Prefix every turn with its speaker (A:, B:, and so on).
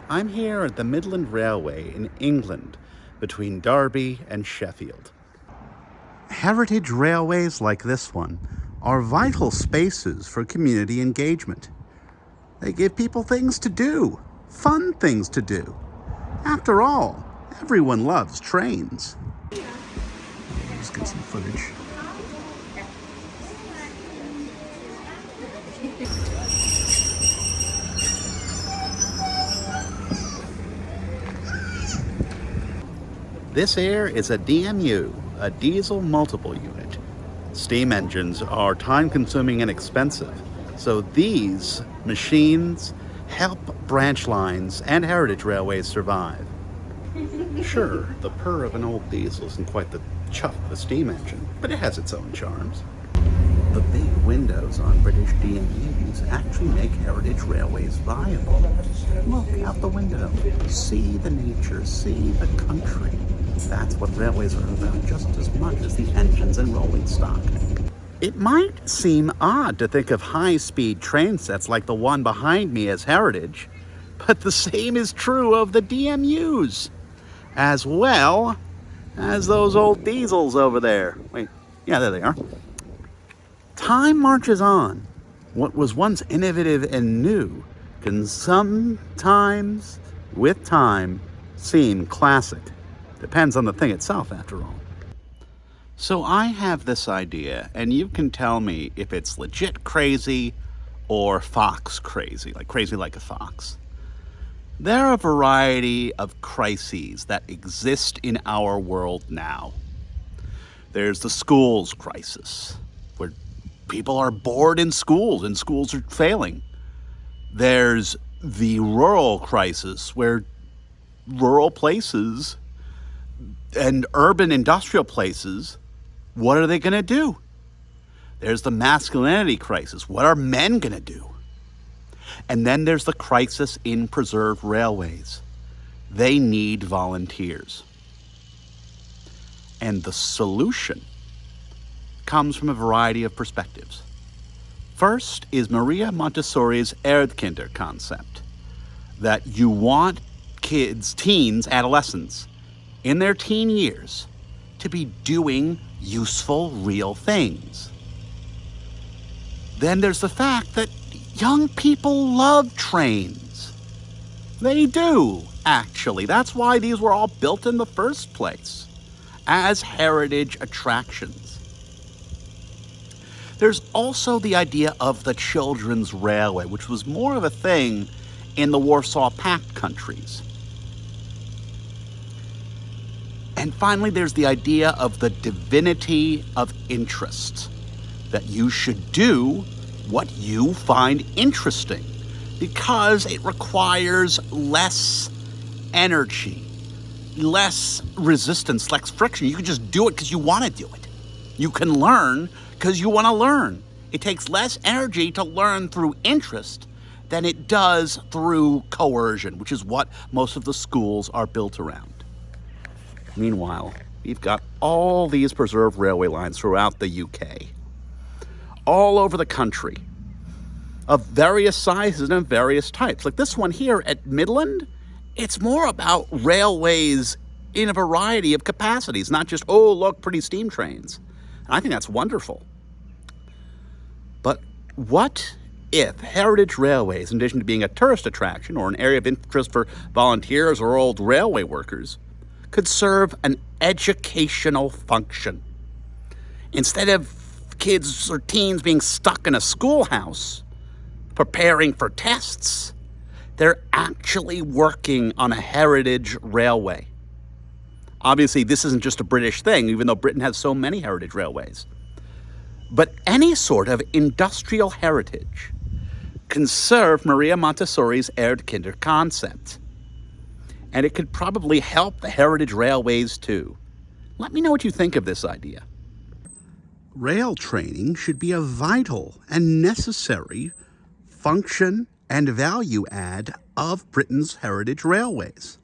A: I'm here at the Midland Railway in England, between Derby and Sheffield. Heritage railways like this one are vital spaces for community engagement. They give people things to do, fun things to do. After all, everyone loves trains. Let's get some footage. This here is a DMU, a diesel multiple unit. Steam engines are time-consuming and expensive, so these machines help branch lines and heritage railways survive. Sure, the purr of an old diesel isn't quite the chuff of a steam engine, but it has its own charms. The big windows on British DMUs actually make heritage railways viable. Look out the window, see the nature, see the country. That's what railways are about just as much as the engines and rolling stock. It might seem odd to think of high-speed train sets like the one behind me as heritage, but the same is true of the DMUs, as well as those old diesels over there. Wait, yeah, there they are. Time marches on. What was once innovative and new can sometimes, with time, seem classic. Depends on the thing itself, after all. So I have this idea, and you can tell me if it's legit crazy or fox crazy like a fox. There are a variety of crises that exist in our world now. There's the schools crisis, where people are bored in schools and schools are failing. There's the rural crisis, where rural places and urban industrial places, what are they going to do? There's the masculinity crisis. What are men going to do? And then there's the crisis in preserved railways. They need volunteers. And the solution comes from a variety of perspectives. First is Maria Montessori's Erdkinder concept, that you want kids, teens, adolescents, in their teen years, to be doing useful, real things. Then there's the fact that young people love trains. They do, actually. That's why these were all built in the first place, as heritage attractions. There's also the idea of the children's railway, which was more of a thing in the Warsaw Pact countries. And finally, there's the idea of the divinity of interest, that you should do what you find interesting because it requires less energy, less resistance, less friction. You can just do it because you want to do it. You can learn because you want to learn. It takes less energy to learn through interest than it does through coercion, which is what most of the schools are built around. Meanwhile, we've got all these preserved railway lines throughout the UK, all over the country, of various sizes and of various types. Like this one here at Midland, it's more about railways in a variety of capacities, not just, oh, look, pretty steam trains. And I think that's wonderful. But what if heritage railways, in addition to being a tourist attraction or an area of interest for volunteers or old railway workers, could serve an educational function? Instead of kids or teens being stuck in a schoolhouse preparing for tests, they're actually working on a heritage railway. Obviously, this isn't just a British thing, even though Britain has so many heritage railways. But any sort of industrial heritage can serve Maria Montessori's Erdkinder concept. And it could probably help the heritage railways too. Let me know what you think of this idea. Rail training should be a vital and necessary function and value add of Britain's heritage railways.